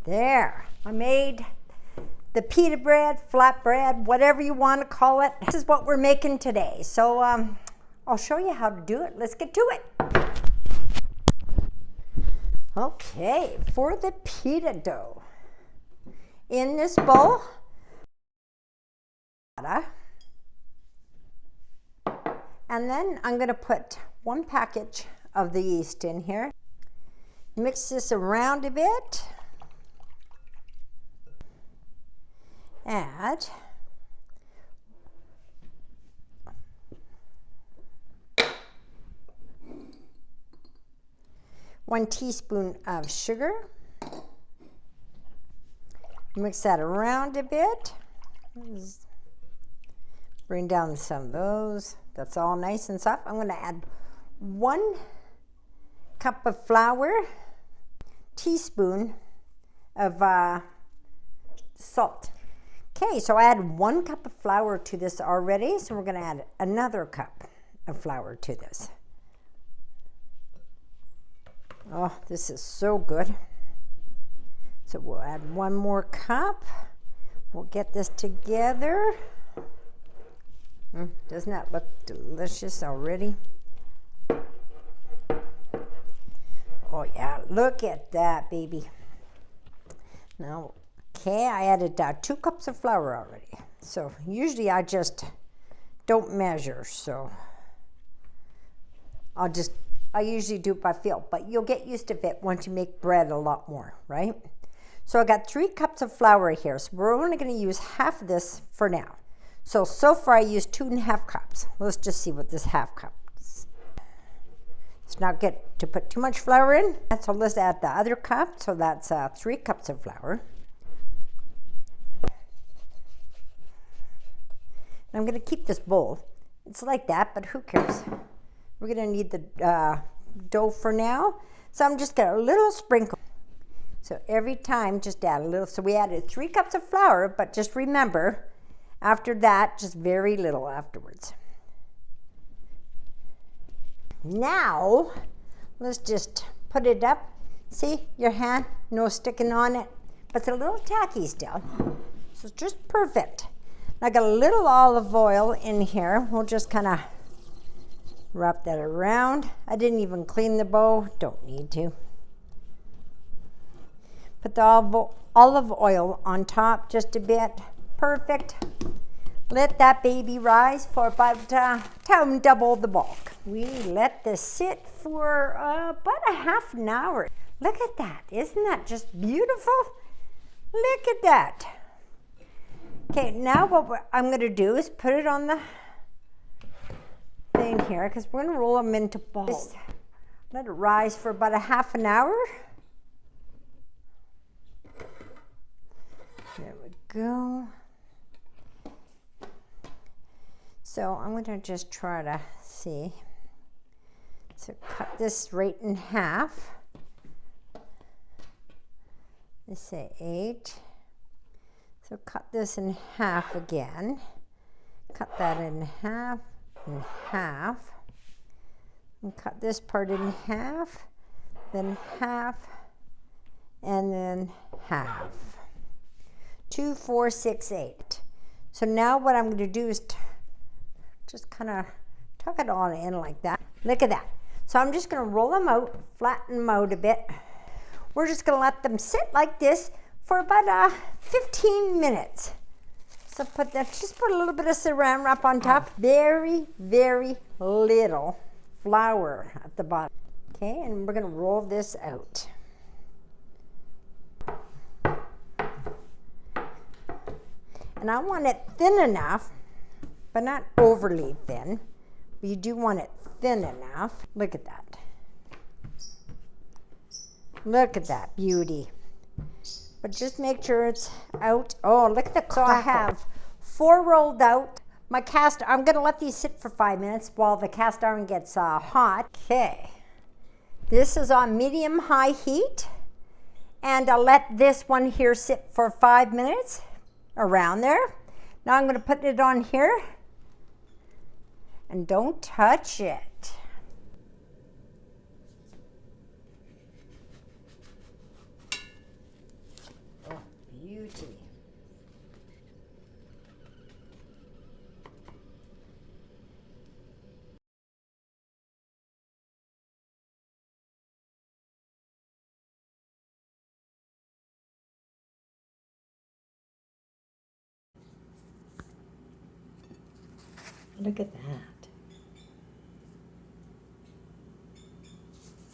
There, I made the pita bread, flat bread, whatever you want to call it. This is what we're making today. So I'll show you how to do it. Let's get to it. Okay, for the pita dough, in this bowl, and then I'm going to put 1 package of the yeast in here. Mix this around a bit. Add one teaspoon of sugar. Mix that around a bit. Bring down some of those. That's all nice and soft. I'm going to add 1 cup of flour, teaspoon of salt. Okay, so I add 1 cup of flour to this already, so we're going to add another cup of flour to this. Oh, this is so good. So we'll add 1 more cup. We'll get this together. Doesn't that look delicious already? Oh yeah, look at that, baby. Now, okay, I added 2 cups of flour already. So usually I just don't measure, so I usually do it by feel, but you'll get used to it once you make bread a lot more, right? So I got 3 cups of flour here, so we're only going to use half of this for now. So far I used 2.5 cups. Let's just see what this half cup is. Let's not get to put too much flour in. So let's add the other cup. So that's 3 cups of flour. And I'm going to keep this bowl. It's like that, but who cares? We're going to need the dough for now. So I'm just going to a little sprinkle. So every time, just add a little. So we added 3 cups of flour, but just remember, after that, just very little afterwards. Now, let's just put it up. See, your hand, no sticking on it, but it's a little tacky still. So it's just perfect. I got a little olive oil in here. We'll just kind of wrap that around. I didn't even clean the bowl, don't need to. Put the olive oil on top just a bit. Perfect. Let that baby rise for about double the bulk. We let this sit for about a half an hour. Look at that. Isn't that just beautiful? Look at that. Okay, now what I'm going to do is put it on the thing here, because we're going to roll them into balls. Let it rise for about a half an hour. There we go. So I'm going to just try to see. So cut this right in half. Let's say 8. So cut this in half again. Cut that in half, and half. And cut this part in half, then half, and then half. 2, 4, 6, 8. So now what I'm going to do is just kind of tuck it all in like that. Look at that. So I'm just going to roll them out, flatten them out a bit. We're just going to let them sit like this for about 15 minutes. So just put a little bit of saran wrap on top. Very, very little flour at the bottom. Okay, and we're going to roll this out. And I want it thin enough, but not overly thin. But you do want it thin enough. Look at that. Look at that beauty. But just make sure it's out. Oh, look at the crackle. So I have 4 rolled out. I'm going to let these sit for 5 minutes while the cast iron gets hot. Okay. This is on medium-high heat. And I'll let this one here sit for 5 minutes, around there. Now I'm going to put it on here. And don't touch it. Look at that.